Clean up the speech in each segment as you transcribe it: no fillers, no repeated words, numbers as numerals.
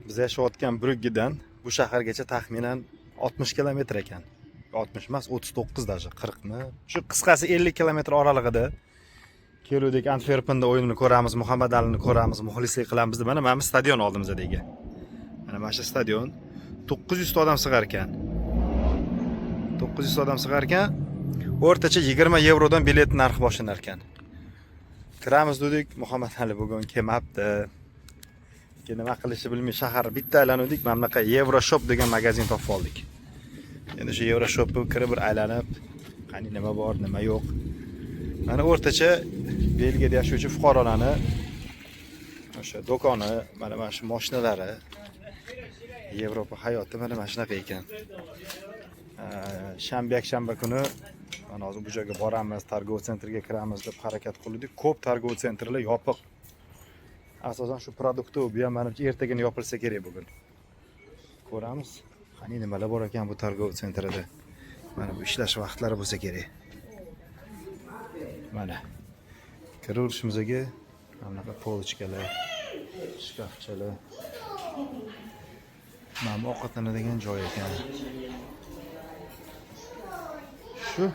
Biz yashayotgan Bruggedan bu shahargacha taxminan 60 kilometr ekan. 60 emas, 39 даже, 40 mi? Shu qisqasi 50 kilometr oralig'ida keluvdik. Antwerpenda o'yinini ko'ramiz, Muhammad Alini ko'ramiz, muxlislik qilamiz deb mana stadion oldimizda ekan. Mana shu stadion 900 ta odam sig'ar ekan. 900 odam sig'ar ekan. O'rtacha 20 yevrodan bilet narxi boshlanar ekan. Kiramiz dedik, Muhammad Ali bugun kelmabdi. Nima qilishni bilmay shahar bitta aylandik. Mana bunaqa Euroshop degan magazin topib oldik. Endi shu Euroshopga kirib bir aylanib, qani nima bor, nima yo'q. Mana o'rtacha Belgiyada yashovchi fuqarolarni o'sha do'koni, mana shu mashinalari, Yevropa hayoti mana shunaqa ekan. Shanba kuni mana hozir bu joyga boramiz, targov sentriga kiramiz deb harakat qildik. Ko'p targov sentrlar yopiq. Asosan shu produktni bu ham menimcha ertagina yopilsa kerak bugun. Ko'ramiz. Qani nimalar bor ekan bu targov sentrida. Mana bu ishlash vaqtlari bo'lsa kerak. Mana kiraverishimizga mana bu polchkalar, shkafchalar. Mana bu ovqatlanadigan joy ekan. Shu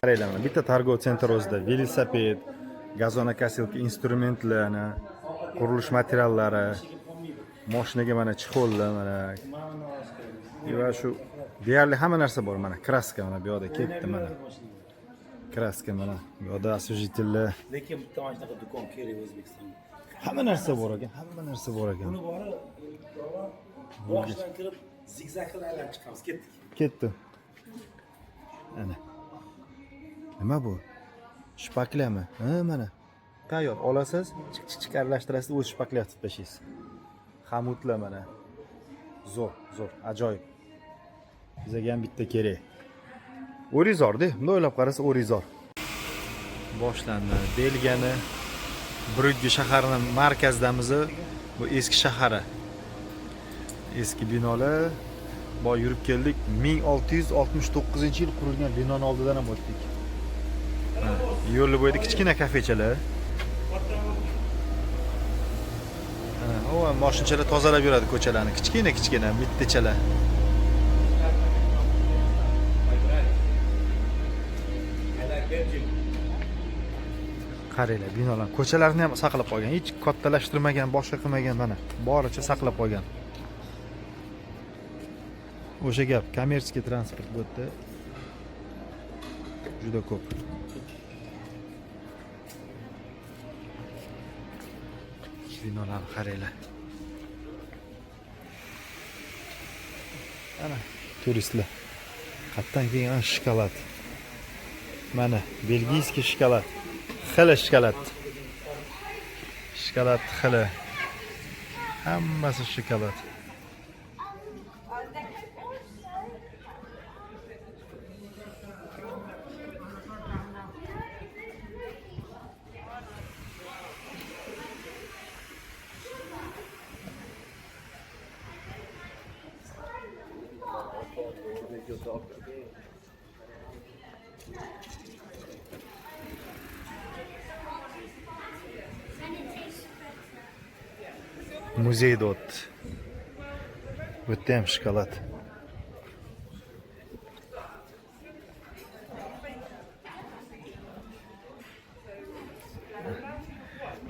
qaranglar, bitta targov sentr o'zida velosiped, gazonokosилка instrumentlarni, qurilish materiallari, mashinaga mana chixollar mana. Va shu deyarli hamma narsa bor mana. Kraska mana bu yerda ketdi mana. Kraska mana. Bu yerda освежителlar. Lekin bitta mana shunaqa do'kon kerak O'zbekistonda. Hamma narsa bor ekan, hamma narsa bor ekan. Buni bori boshdan kirib zigzag qilib aylanib chiqamiz. Ketdik. Ketdi. Ana. Nima bu? Shpaklami? Ha, mana. Tayyor. Olasiz, chiq aralashtirasiz, o'z shpaklab tashlaysiz. Xamutlar mana. Zo'r, ajoyib. Bizga ham bitta kerak. O'rizor-da, bunday o'ylab qarasa O'rizor. Boshlandi. Belgiyani Brugge shaharining markazidamiz. Bu eski shahari. Eski binolar. Bu yurib keldik. 1669-yil qurilgan binoning oldidan ham o'tdik. Yo'l bo'yida kichkina kafechalar. O mashinchalar tozalab yuradi ko'chalarni. Kichkina bittachalar. Qaranglar, binolar, ko'chalarni ham saqlab qolgan. Hech kattalashtirmagan, boshqa qilmagan mana. Boricha saqlab qolgan. O'sha gap, kommersiya transport bu yerda juda ko'p. Binolar qaranglar. Ana turistlar. Qatdan kelgan shokolad. Mana belgiyskiy shokolad. Xili shokolad. Shokolad xili. Hammasi shokolad. Muzeyda o'tdi. Bu yerda ham shokolad.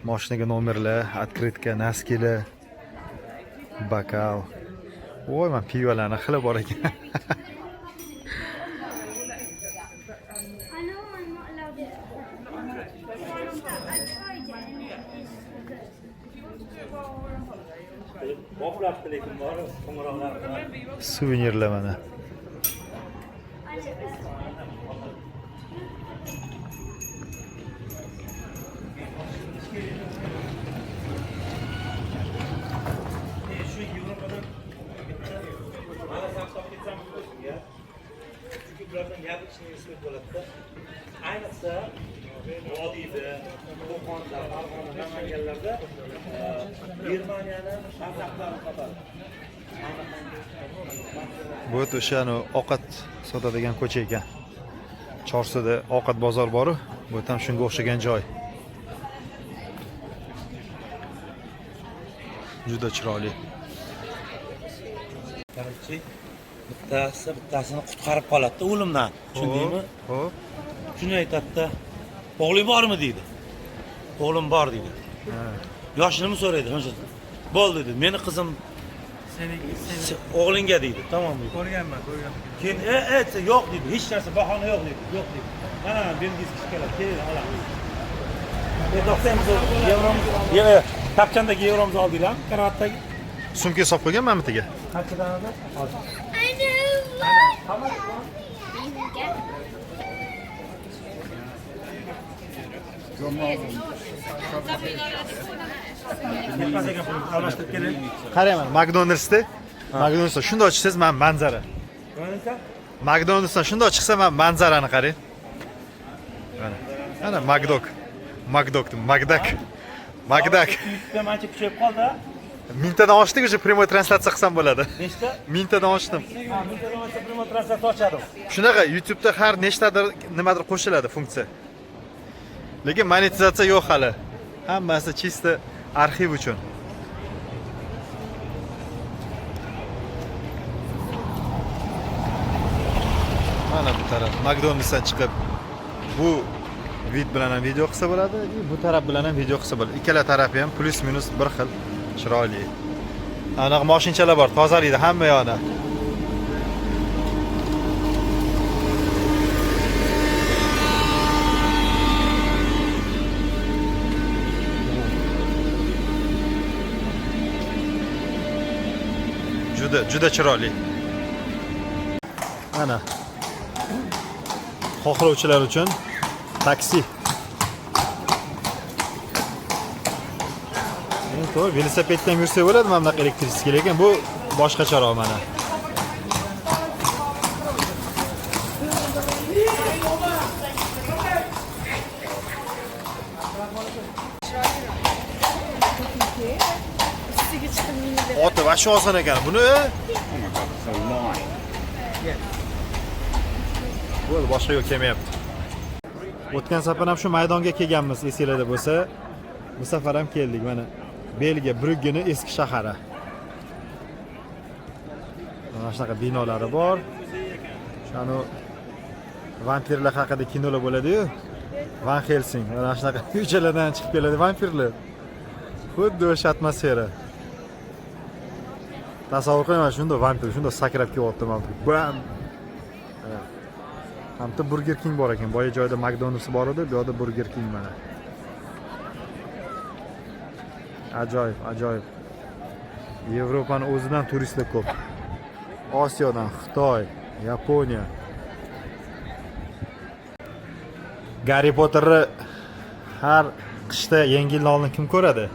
Mashinaga nomerlar, открытка, naskilar, bokal. Voy, men pivolarni xili bor ekan. Boplabdi lekin bori qo'ng'iroqlar. Suvenirlar mana. Shu Yevropadan mana saqlab ketsam ya. Chunki bulardan yabichni ismet bo'ladi-da. Ayniqsa vodiyda, Qo'qonda, Farg'ona, Namanganlarda Germaniyani mazaqlari topadi. Bu o'shani ovqat sotadigan ko'cha ekan. Chorsida ovqat bozor bor-ku, bu ham shunga o'xshagan joy. Juda chiroyli. Qarchi, bittasini qutqarib qoladi o'limdan. Tushundingmi? Xo'p. Shuni aytadi-da. O'g'ling bormi deydi. O'g'lim bor deydi. Ha. Yoshini so'raydi. Bo'ldi dedi. Meni qizim o'g'lingga deydi. Tamom deydi. Ko'rganman. Keyin aytsa yo'q deydi. Hech narsa bahona yo'q deydi. Yo'q deydi. Mana belgisi keladi. Keling, olamiz. To'xtaymiz. Yevromiz. Yana kapchandagi yevromizni oldinglar, karavotdagi. Sumka solib qo'ygan mamitiga. Qanchadan oldi? I know. Yetmasaga pul almashtirib keling. Qarayman, McDonald'sda. McDonald'sda shunday ochsangiz men manzara. Mana McDonald'sdan shunday chiqsa men manzarani qarang. Mana Magdak. Magdak. YouTube'da mancha kuchayib qoldi. Mintadan ochdik, уже прямой translyatsiya qilsam bo'ladi. Nechta? Mintadan ochdim. Ha, mintadan olsa primo translyatsiya ochadim. Shunaqa YouTube'da har nechtadir nimadir qo'shiladi funksiya. Lekin monetizatsiya yo'q hali. Hammasi chista arxiv uchun. Mana bu taraf McDonald'sdan chiqib bu vid bilan ham video qilsa bo'ladi, bu taraf bilan ham video qilsa bo'ladi. Ikkala tarafi ham plus minus bir xil chiroyli. Anaqa mashinchalar bor, tozalaydi hamma yoqni. Juda chiroyli. Mana xohlovchilar uchun taksi. To'g'ri, velosipeddan yursa bo'ladi, mana bunaqa elektriskiy, lekin bu boshqacharoq mana. Oti va shu oson ekan. Buni bo'ldi, boshqa yo'l kelmayapti. O'tgan safar ham shu maydonga kelganmiz, esinglarda bo'lsa. Bu safar ham keldik mana. Belgiya Bruggening eski shahari. Mana shunaqa binolari bor. Shanu vampirlar haqida kinolar bo'ladi-yu. Van Helsing, mana shunaqa uychalardan chiqib keladi vampirlar. Xuddi o'sha atmosfera. Tasavvur qiling, mana shunda vampir, shunda sakrab kelyapti vampir. Bam. Hamda Burger King bor ekan. Boya joyda McDonald's bor edi, bu yerda Burger King mana. Ajoyib. Yevropaning o'zidan turistlar ko'p. Osiyodan, Xitoy, Yaponiya. Harry Potterni har qishda yangi yilni oldin kim ko'radi?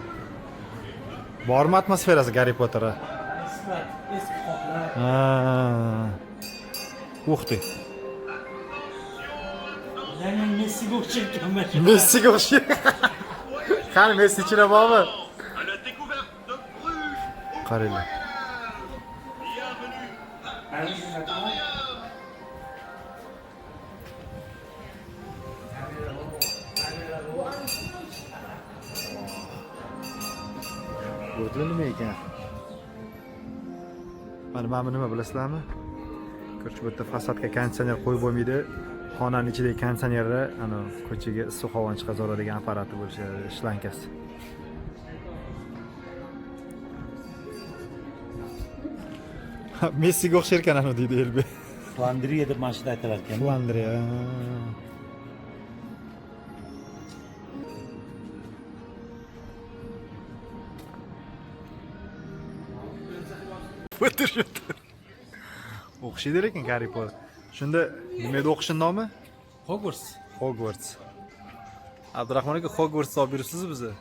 Bormi atmosferasi Harry Potterni? Eski qoplar. Uxti. Yangi Messiga o'xshayotganman. Messiga o'xshaydi. Qani Messi ichida bormi? Qaranglar. Bu nima ekan? Mana bu nima bilasizlarmi? Ko'rchi bu yerda fasadga konditsioner qo'yib bo'lmaydi. Xonaning ichidagi konditsionerni ana ko'chaga issiq havoni chiqazoladigan apparati bo'lishi, shlankasi. Messiga o'xshar ekan ana deydi Elbi. Flandriya deb mashina aytilar ekan. Flandriya. O'tir. O'xshaydi lekin Harry Potter. Shunda nima edi o'qishning nomi? Hogwarts. Abdurahmon aka Hogwarts olib yuribsiz bizni.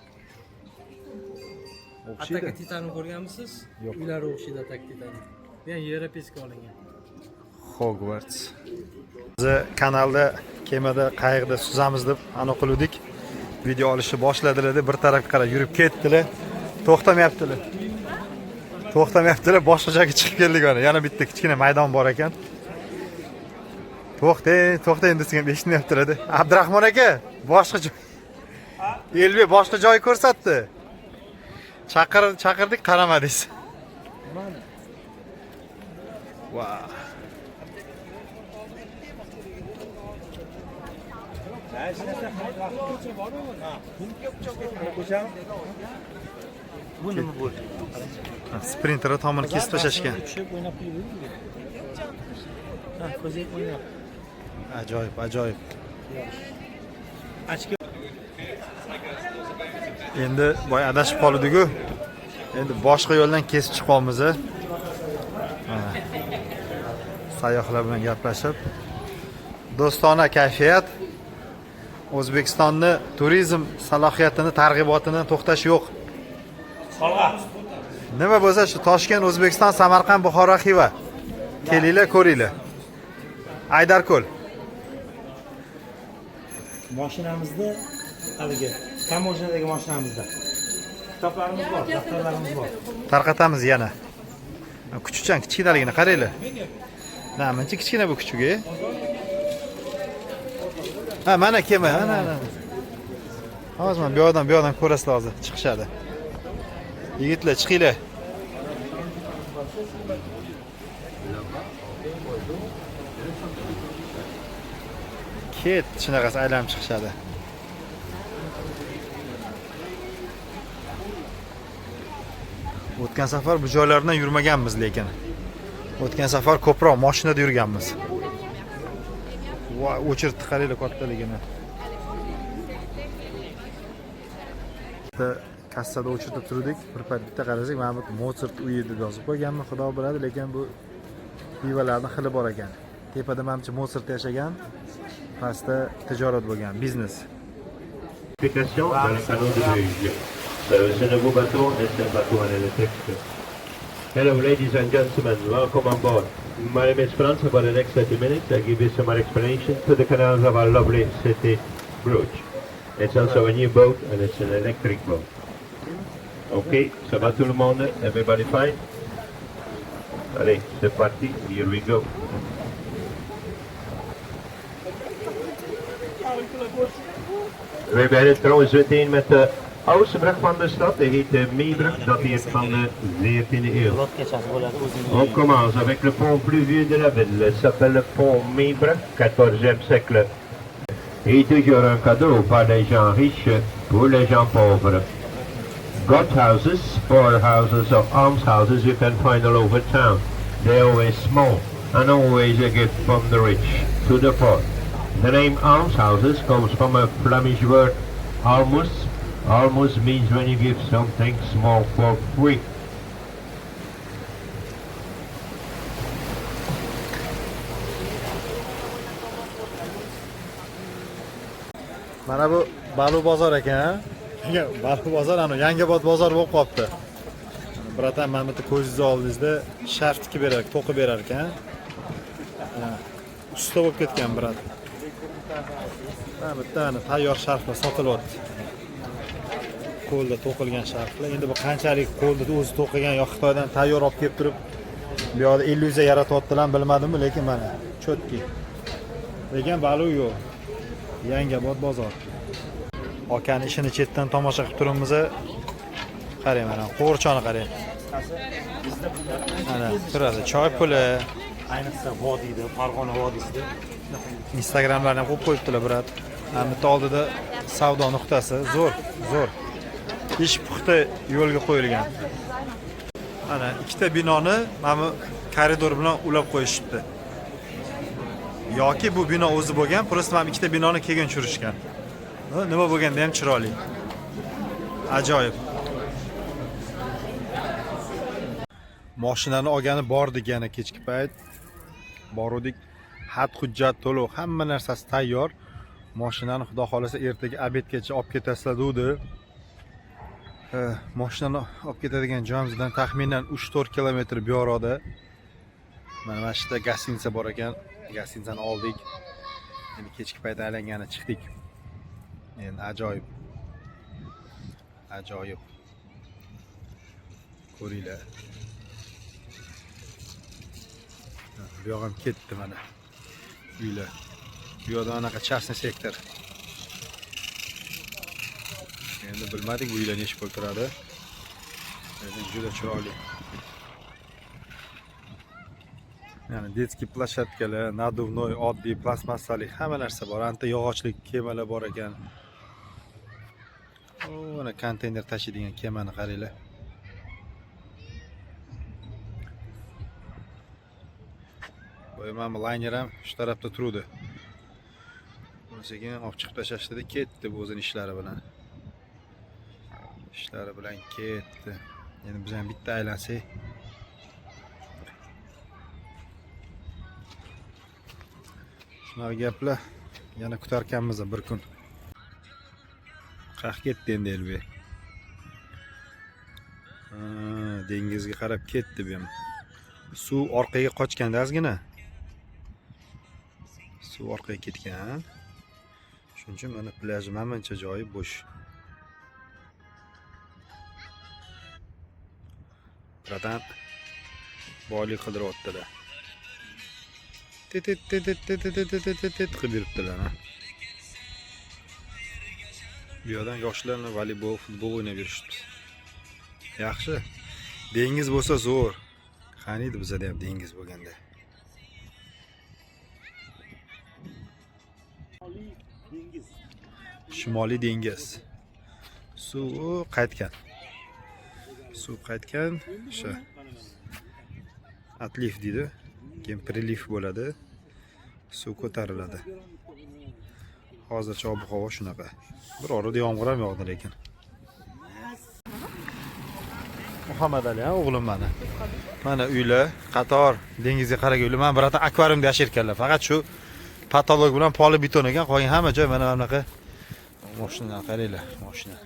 O'xshaydi. Ataka Titanni ko'rganmisiz? Yo'q. Uylari o'xshaydi Ataka Titanni. Men Yevropaga olingan. Hogwarts. Biz kanalda kemada qayiqda suzamiz deb ana qildik. Video olishni boshladilar deb bir tarafga qarab yurib ketdilar. To'xtamayaptilar. Boshqa joyga chiqib keldik mana. Yana bitta kichkina maydon bor ekan. To'xtang desam eshitmayaptilar. Abdurahmon aka, boshqa joy. Elbek boshqa joy ko'rsatdi. Chaqirdik, qaramadingiz. Wow. Bu nima bo'ldi? Sprinterni tomini kesib tashlashgan. Ha, ko'zak o'ynab. Ajoyib, ajoyib. Achka Endi boy adashib qoldik-ku. Endi boshqa yo'ldan kesib chiqamiz. Sayyohlar bilan gaplashib, do'stona kayfiyat. O'zbekistonni turizm salohiyatini, targ'ibotini to'xtash yo'q. Solg'a. Nima bo'lsa shu Toshkent, O'zbekiston, Samarqand, Buxoro, Xiva. Kelinglar, ko'ringlar. Aydarko'l. Mashinamizda haligi tamojdagi mashinamizda kitoblarimiz bor, daftarlarimiz bor. Tarqatamiz yana. Kuchukchan kichkinaligini qaranglar. Namancha kichkina bu kuchugi. Ha, mana kema, ana. Hozir men bu yoqdan ko'rasizlar hozir chiqishadi. Yigitlar, chiqinglar. Ket, shunaqasi aylanib chiqishadi. O'tgan safar bu joylardan yurmaganmiz lekin. O'tgan safar ko'proq mashinada yurganmiz. Voy, o'chirtdi qaranglar kattaligini. Kassada o'chirtib turdik. Bir payt bitta qarasak, mana bu Mozart uyi deb yozib qo'yganmi, xudo biladi, lekin bu pivolarning xili bor ekan. Tepada menimcha Mozart yashagan, pastda tijorat bo'lgan, biznes. Dans le canot de Bruges. Ce nouveau bateau est un bateau en électrique. Hello ladies and gentlemen, welcome on board. My name is Franz. For the next 30 minutes I'll give you some more explanation to the canals of our lovely city, Bruges. It's also a new boat and it's an electric boat. Okay, ça va tout le monde? Everybody fine? Allez, c'est parti, here we go. We beginnen trouwens meteen met de oudste brug van de stad, die heet de Meebrug, dateert van de 14e eeuw. On commence avec le pont plus vieux de la ville, il s'appelle le pont Meebrug, 14e siècle. Et toujours un cadeau par les gens riches pour les gens pauvres. God houses, poor houses or almshouses you can find all over town. They're always small and always a gift from the rich to the poor. The name almshouses comes from a Flemish word almus. Almus means when you give something small for free. Mana bu Balu bozor ekan. Balu bozor, ana Yangiobod bozor bo'lib qolibdi. Biratan mana bitta ko'zingizni oldingizda sharf tikib berar, to'qib berar ekan. Usta bo'lib ketgan birat. Mana bitta tayyor sharflar sotilyapti. Qo'lda to'qilgan sharflar. Endi bu qanchalik qo'lda o'zi to'qigan yo Xitoydan tayyor olib kelib turib bu yoqda illyuziya yaratyaptilar bilmadimmi, lekin mana chotki. Lekin Balu yo'q. Yangiobod bozor. Akani ishini chetdan tomosha qilib turibmiz. Qarang mana, qo'rchoni qarang. Mana turadi, choy puli. Ayniqsa vodiyda, Farg'ona vodiysida. Instagramlarni ham qo'yib qo'yibdilar birat. Mana bitta oldida savdo nuqtasi, zo'r. Ish puxta yo'lga qo'yilgan. Mana ikkita binoni mana koridor bilan ulab qo'yishibdi. Yoki bu bino o'zi bo'lgan, просто mana ikkita binoni kelgan tushirishgan. Nima bo'lganda ham chiroyli. Ajoyib. Mashinani olgani bordik yana kechki payt. Bordik. Xat hujjat to'lov, hamma narsasi tayyor. Mashinani xudo xolasa ertaga obedgacha olib ketasizlar dedi. Mashinani olib ketadigan joyimizdan taxminan 3-4 kilometr buyoqda. Mana shu yerda gostinitsa bor ekan. Gostinitsani oldik. Endi kechki payt aylangani chiqdik. Endi ajoyib. Ko'ringlar. Bu yoq ham ketdi mana. Uylar. Bu yoqda anaqa частный sektor. Endi bilmadik bu uylar nechta bo'lib turadi. Juda chiroyli. Yani detskiy plashatkalar, naduvnoy, oddiy plastmassali hamma narsa bor. Anta yog'ochlik kemalar bor ekan. Mana konteyner tashiydigan kemani qaranglar. Mana layner ham shu tarafda turdi. Buni sekin olib chiqib tashlashdi, ketdi bu o'zining ishlari bilan. Ishlari bilan ketdi. Endi biz ham bitta aylansak. Shunaqa gaplar yana kutarkanmiz bir kun. Qaq ketdi endi Elbek. Dengizga qarab ketdi bu ham. Suv orqaga qochganda ozgina. Suv orqaga ketgan. Shuning uchun mana plyaj hammacha joyi bo'sh. Birdan boylik qidiryaptilar. Qilib yuribdilar. Bu yerdan yoshlarni voleybol, futbol o'ynab yurishibdi. Yaxshi. Dengiz bo'lsa zo'r. Qaniydi bizda ham dengiz bo'lganda. Shimoliy dengiz. Suv qaytgan. Suv qaytgan. O'sha atlif deydi. Keyin priliv bo'ladi. Suv ko'tariladi. Hozircha ob-havo shunaqa. Bir orada yomg'ir ham yog'di lekin. Muhammad Ali, o'g'lim mana. Mana uylar, qator dengizga qaragan uylar. Mana birata akvariumda yashirkanlar. Faqat shu patolog bilan poli beton ekan, qolgan hamma joy mana bunaqa. Mashina qaranglar, mashina.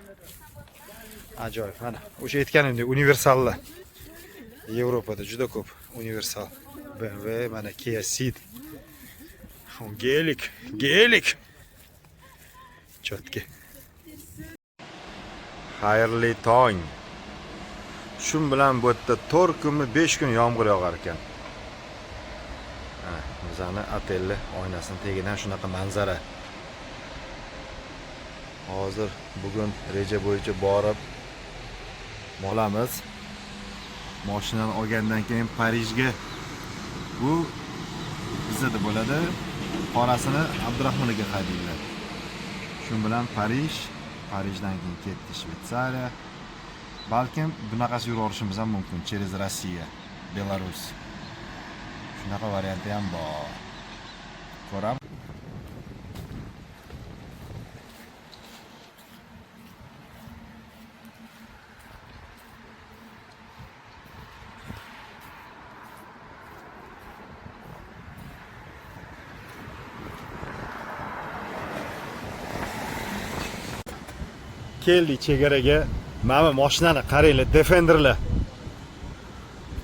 Ajoyib, mana. O'sha aytganimdek, universallar. Yevropada juda ko'p universal. BMW, mana Kia Ceed. Gelik. Chotki. Xayrli tong. Shun bilan bu yerda 4 kunmi 5 kun yomg'ir yog'ar ekan. Bizani otelni oynasini tegidan shunaqa manzara. Hozir bugun reja bo'yicha borib olamiz. Mashinani olgandan keyin Parijga bu bizda bo'ladi. Xonasini Abdurahmonaga qaydinglar. Shu bilan Parijdan keyin ketdi Shveysariya. Balkim bunaqasi yuraverishimiz ham mumkin. Через Rossiya, Belarus. Shunaqa varianti ham bor. Ko'ramiz. Keldik chegaraga. Mana mashinani qaranglar, Defenderlar.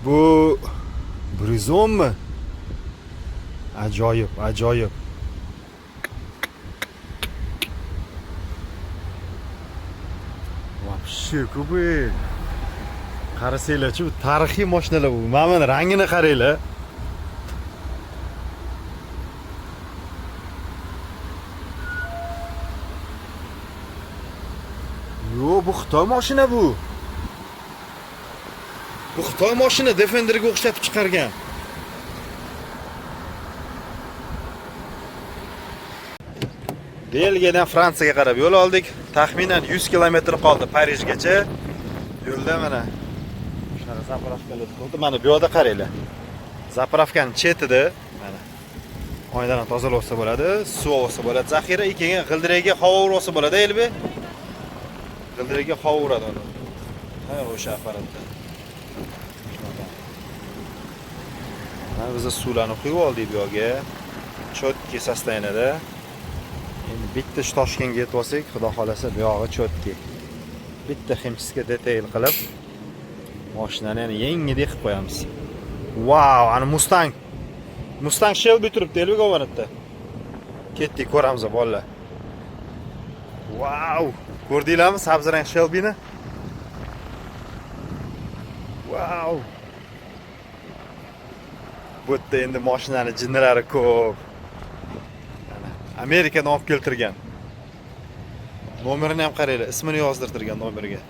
Bu Brizonmi? Ajoyib. Вообще ko'pi. Qarasanglar-chi, bu tarixiy mashinalar bu. Mana rangini qaranglar. Bu Xitoy mashina bu. Bu Xitoy mashina Defenderga o'xshatib chiqargan. Belgiyadan Fransiyaga qarab yo'l oldik. Taxminan 100 kilometr qoldi Parijgacha. Yo'lda mana shunaqa zapravkalar bo'ldi. Mana bu yerda qaranglar. Zapravkaning chetida mana oynadan tozalasa bo'ladi, suv olsa bo'ladi. Zaxira keyin g'ildiraga havo ursa bo'ladi, Elbek. G'ildiraga havo uradi uni. Ha, o'sha apparatda. Mana biz suvlarni quyib oldik bu yerga. Chotki sostoyanida. Endi bitta Toshkentga yetib olsak, xudo xolasa bu yog'i chotki. Bitta ximchiska detail qilib mashinani yana yengidek qilib qo'yamiz. Wow, ana Mustang Shelby turibdi, Elbek omonatda. Ketdik, ko'ramiz bolalar. Wow! Ko'rdinglarmi sabzrang Shelbyni? Wow! Bu yerda endi mashinani jinnilari ko'p. Amerikadan olib keltirgan. Nomerini ham qaranglar, ismini yozdirtirgan nomeriga.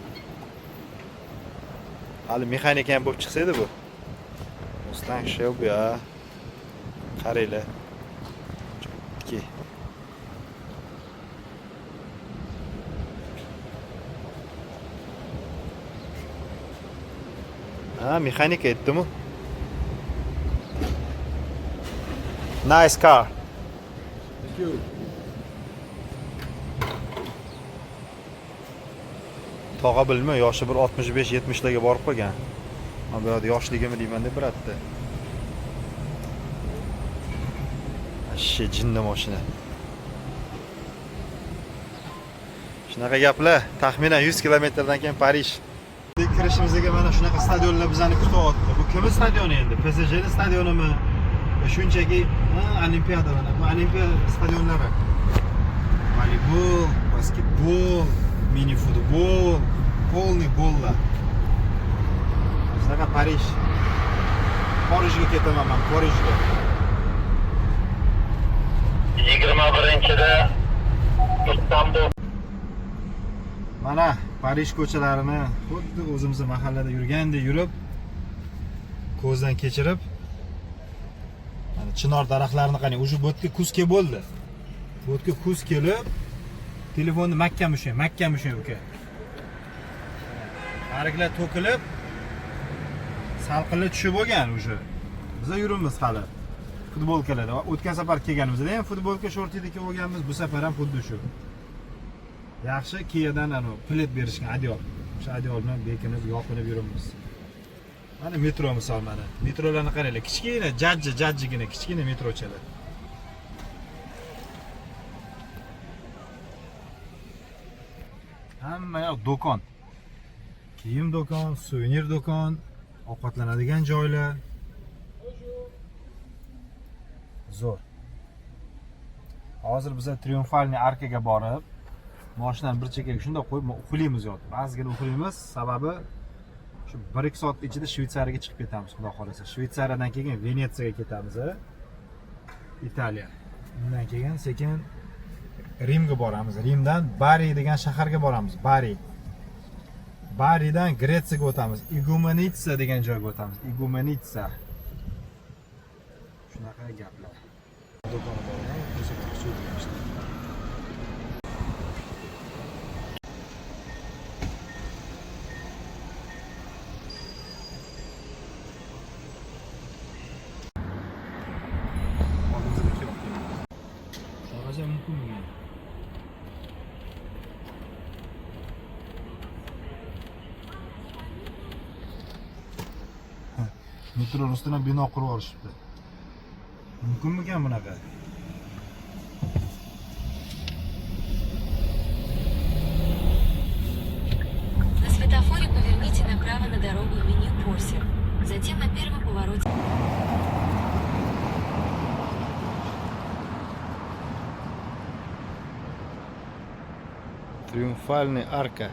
Hali mexanika ham bo'lib chiqsa edi bu. Mustang Shelby ya. Qaranglar. Ki. Ha, mexanika etdimi? Nice car. Thank you. Tog'a bilma, yoshi bir 65-70 larga borib qolgan. Men bu yerda yoshligimi deyman deb biratdi. Ashshi jinni mashina. Shunaqa gaplar, taxminan 100 kilometrdan keyin Parij. Kirishimizga mana shunaqa stadionlar bizani kutyapti. Bu kimning stadioni endi? PSJning stadionimi? Shunchaki Olimpiada mana bu Olimpiya stadionlari. Voleybol, basketbol, mini futbol, polniy bollar. Shunaqa Parij. Parijga ketaman men, Parijga. 21-da Istanbul. Mana Parij ko'chalarini xuddi o'zimizning mahallada yurgandek yurib, ko'zdan kechirib, mana chinor daraxtlarini qarang, o'sha bo'tga kuz kelib bo'ldi. Bo'tga kuz kelib, telefonni mahkam ushlang uka. Ariqlar to'kilib, salqinlar tushib bo'lgan o'sha. Biz yurimiz hali. Futbolkalarda. O'tgan safar kelganimizda ham futbolka shortida kelganmiz, bu safar ham xuddi shu. Yaxshi Kiyadan plet berishgan adyol. O'sha adyol bilan bekinib, yopinib yuramiz. Mana metro misol mana. Metrolarni qaranglar, kichkina, jajjigina, kichkina metrochalar. Hamma yoq do'kon. Kiyim do'kon, suvenir do'kon, ovqatlanadigan joylar. Zo'r. Hozir biz Triumfalniy arkaga borib, mashinani bir chekkaga shunday qo'yib uxlaymiz yo'q. Ba'zigina uxlaymiz, sababi shu 1-2 soat ichida Shvetsariyaga chiqib ketamiz, xudo xolasa. Shvetsariyadan keyin Venetsiyaga ketamiz, Italiya. Undan keyin sekin Rimga boramiz. Rimdan Bari degan shaharga boramiz. Baridan Gretsiyaga o'tamiz. Igumenitsa degan joyga o'tamiz. Igumenitsa. Shunaqa gaplar. Do'koni bor, metro ustidan bino qurib olishibdi. Mumkinmikan bunaqa? На светофоре поверните направо на дорогу имени Порсер. Затем на первом повороте. Triumfalniy arka.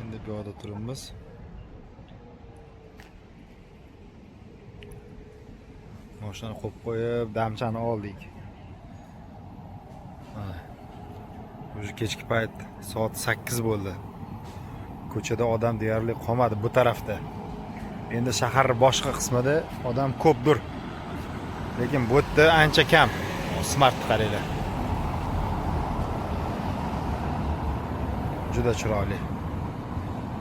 Endi bu yerda turibmiz. Mashinani qo'yib qo'yib, damchani oldik. O'sha kechki payt soat 8 bo'ldi. Ko'chada odam deyarli qolmadi bu tarafda. Endi shahar boshqa qismida odam ko'pdir. Lekin bu yerda ancha kam. Smart qaranglar. Juda chiroyli.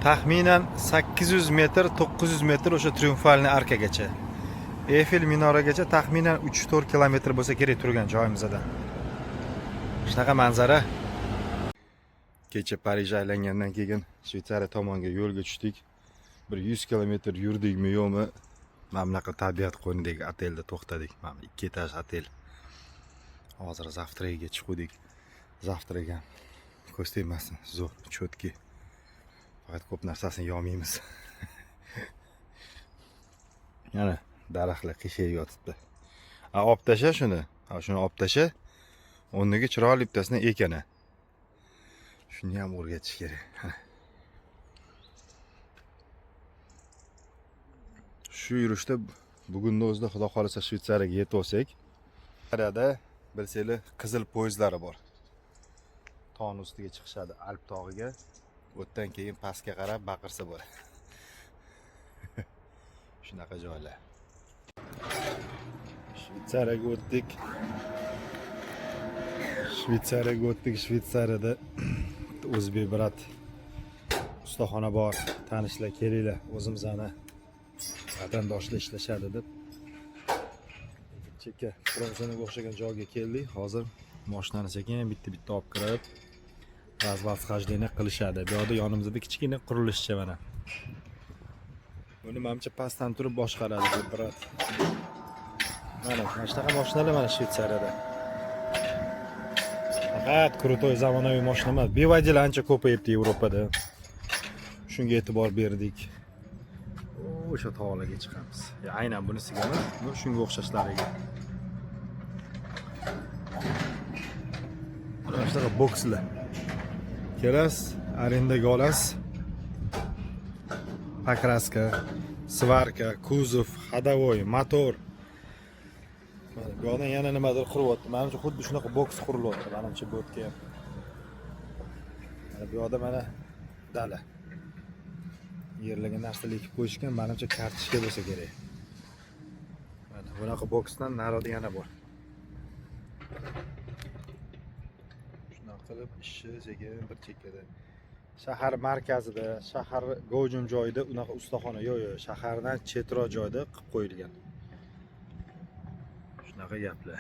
Taxminan 800 metr, 900 metr o'sha Triumfalniy arkagacha. Eiffel minoragacha taxminan 3-4 kilometr bo'lsa kerak turgan joyimizdan. Shunaqa manzara. Kecha Parij aylangandan keyin Shvetsariya tomonga yo'lga tushdik. Bir 100 kilometr yurdikmi yo'qmi, mana bunaqa tabiat qo'ynidagi otelda to'xtadik. Mana 2 etaj otel. Hozir zavtraga chiqdik. Zavtraga ko'z tegmasin, zo'r, cho'tki. Faqat ko'p narsasini yomiymiz. Yana daraxtlar qiyshayib yotibdi. Olib tasha shuni. Shuni olib tasha. O'rniga chiroyli bittasini ekana. Shuni ham o'rgatish kerak. Shu yurishda bugunning o'zida xudo xolasa Shvetsariyaga yetib olsak, Shvetsariyada bilsanglar qizil poyezdlari bor. Tog'ning ustiga chiqishadi Alp tog'iga. O'tdan keyin pastga qarab baqirsa bo'ladi. Shunaqa joylar. Shvetsariyaga o'tdik. Shvetsariyada o'zbek brat ustaxona bor. Tanishlar kelinglar. O'zimizani vatandoshlar ishlashadi deb. Chekka Fromsonaga o'xshagan joyga keldik. Hozir mashinani sekin bitta olib kirib, razvozhojдение qilishadi. Bu yerda yonimizda kichkina qurilishchi mana. Buni menimcha pastdan turib boshqaradi bu brat. Mana shunaqa mashinalar mana Shvetsariyada. Faqat krutoy zamonaviy mashina emas. Bevajil ancha ko'payibdi Yevropada. Shunga e'tibor berdik. O'sha tog'larga chiqamiz. Aynan bunisiga emas, bu shunga o'xshashlariga. Mana shunaqa bokslar. Kelasiz, arendaga olasiz. Покраска, svarka, kuzov, ходовой, motor. Mana bu yerdan yana nimadir quryapti. Menimcha xuddi shunaqa boks qurilyapti. Menimcha bu yerga ham. Mana bu yerda mana dala. Yerlarga narsalar ekib qo'yishgan, menimcha kartochka bo'lsa kerak. Mana bunaqa boksdan narida yana bor. Shunaqa qilib ishni sekin bir chekkada. Shahar markazida, shahar g'ojum joyida unaqa ustaxona yo'q, shahardan chetroq joyda qilib qo'yilgan. Shunaqa gaplar.